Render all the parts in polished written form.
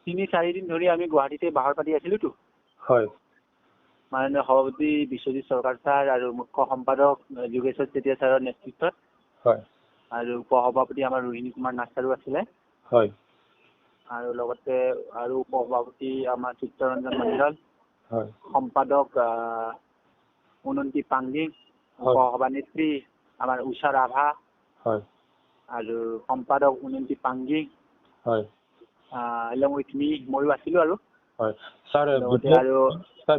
3-4 দিন ধৰি আমি গুৱাহাটীতে বাহৰ পাতি আছিলোতো। হয় মাননীয় সভাপতি বিশ্বজিৎ চৰকাৰ ছাৰ আৰু মুখ্য সম্পাদক যোগেশ্বৰ চেতিয়া ছাৰৰ নেতৃত্বত হয় আৰু উপসভাপতি আমাৰ ৰোহিণী কুমাৰ নাথ ছাৰো আছিলে হয় আৰু লগতে আৰু উপসভাপতি আমাৰ চিত্তৰঞ্জন মণ্ডল হয় সম্পাদক উন্নতি পাংগি উপসভানেত্ৰী আমাৰ উষা ৰাভা হয় আৰু সম্পাদক উন্নতি পাংগি হয় along with me ময়ো আছিলো আৰু হয় স্যাৰ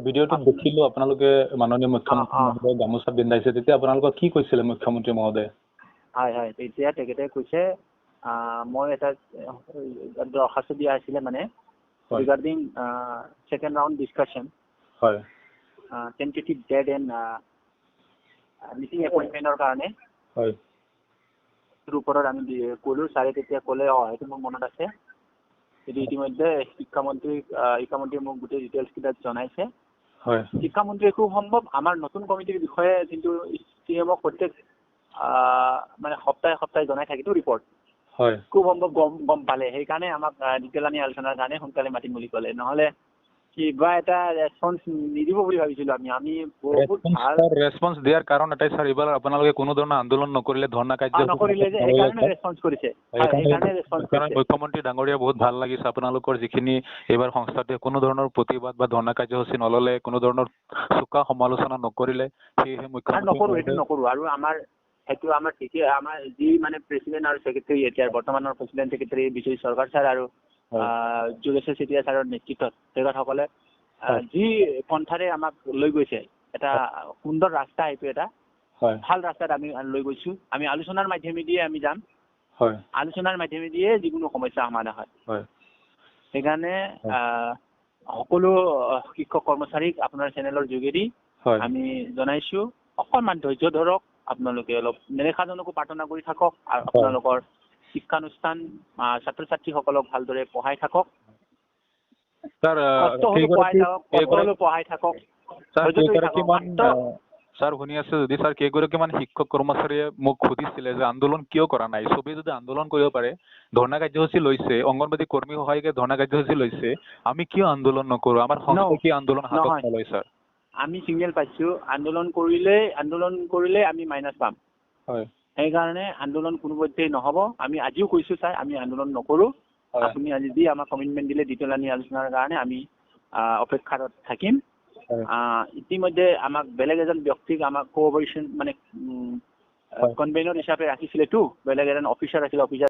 ভিডিওটো আৰু দেখিলো আপোনালোকে মাননীয় মুখ্যমন্ত্ৰী মহোদয় গামোচা পিন্ধাইছে তেতিয়া আপোনালোকক কি কৈছিলে মুখ্যমন্ত্ৰী মহোদয় হয় হয় তেতিয়া তেখেতে কৈছে মই এটা দৰখাস্ত দিয়া আছিলে মানে ৰিগাৰ্ডিং সেকেন্ড ৰাউন্ড ডিসকাশন হয় টেন্টেটিভ ডেট এণ্ড মিটিং এপইন্টমেন্টৰ কাৰণে হয় ওপৰত আমি ক'লো ছাৰে তেতিয়া ক'লে সেইটো মোৰ মনত আছে কিন্তু ইতিমধ্যে শিক্ষামন্ত্ৰীয়ে মোক গোটেই ডিটেইলছ কেইটা জনাইছে হয় শিক্ষামন্ত্ৰীয়ে খুব সম্ভৱ আমাৰ নতুন কমিটিৰ বিষয়ে কিন্তু চিএমক প্ৰত্যেক মানে সপ্তাহে জনাই থাকিতো ৰিপৰ্ট হয় খুব সম্ভৱ গম পালে সেইকাৰণে আমাক ডিটেইলানি আলোচনাৰ কাৰণে সোনকালে মাতিম বুলি ক'লে নহ'লে কিবা এটা ৰেছপন্স নিদিব বুলি ভাবিছিলো আমি বহুত ভাল ৰেছপন্স দিয়াৰ কাৰণ এটাই স্যাৰ এবাৰ আপোনালোকে কোনো ধৰণৰ আন্দোলন নকৰিলে ধৰ্ণা কাৰ্য নকৰিলে যে সেইকাৰণে ৰেছপন্স কৰিছে মুখ্যমন্ত্ৰী ডাঙৰীয়া বহুত ভাল লাগিছে আপোনালোকৰ যিখিনি এইবাৰ সংস্থাটোৱে কোনো ধৰণৰ প্ৰতিবাদ বা ধৰ্ণা কাৰ্যসূচী নললে কোনো ধৰণৰ চোকা সমালোচনা নকৰিলে সেয়েহে মুখ্যমন্ত্ৰী নকৰো আৰু সেইটো আমাৰ ঠিকে আমাৰ যি মানে প্ৰেচিডেণ্ট আৰু ছেক্ৰেটাৰী এতিয়া বৰ্তমানৰ প্ৰেচিডেণ্ট ছেক্ৰেটাৰী বিশ্বজিৎ চৰকাৰ ছাৰ আৰু যোগেশ্বৰ চেতিয়া ছাৰৰ নেতৃত্বত তেখেতসকলে যি পন্থাৰে আমাক লৈ গৈছে এটা সুন্দৰ ৰাস্তা এইটো এটা ভাল ৰাস্তাত আমি লৈ গৈছো আমি আলোচনাৰ মাধ্যমেদিয়ে আমি যাম আলোচনাৰ মাধ্যমেদিয়ে যিকোনো সমস্যা সমাধান হয় সেইকাৰণে সকলো শিক্ষক কৰ্মচাৰীক আপোনাৰ চেনেলৰ যোগেদি আমি জনাইছো অকণমান ধৈৰ্য ধৰক আপোনালোকে অলপ নেদেখাজনকো প্ৰাৰ্থনা কৰি থাকক আৰু আপোনালোকৰ শিক্ষানুষ্ঠান ছাত্ৰ ছাত্ৰীসকলক ভালদৰে পঢ়াই থাকক পঢ়াই থাকক স্যাৰ শুনি আছে যদি স্যাৰ কেইগৰাকীমান শিক্ষক কৰ্মচাৰীয়ে মোক সুধিছিলে যে আন্দোলন কিয় কৰা নাই চবেই যদি আন্দোলন কৰিব পাৰে ধৰ্ণা কাৰ্যসূচী লৈছে অংগনবাদী কৰ্মী সহায়িকাই ধৰ্ণা কাৰ্যসূচী লৈছে আমি কিয় আন্দোলন নকৰো আমাৰ সংস্থা কি আন্দোলন হাতত নলয় স্যাৰ আমি সিগনেল পাইছো আন্দোলন কৰিলে আমি মাইনাছ পাম সেইকাৰণে আন্দোলন কোনোপধ্যেই নহ'ব আমি আজিও কৈছো ছাৰ আমি আন্দোলন নকৰো আপুনি আজি যি আমাক কমিটমেণ্ট দিলে ডিটেইলানি আলোচনাৰ কাৰণে আমি অপেক্ষাত থাকিম ইতিমধ্যে আমাক বেলেগ এজন ব্যক্তিক আমাক কোঅপাৰেশ্যন মানে কনভেনৰ হিচাপে ৰাখিছিলেতো বেলেগ এজন অফিচাৰ আছিলে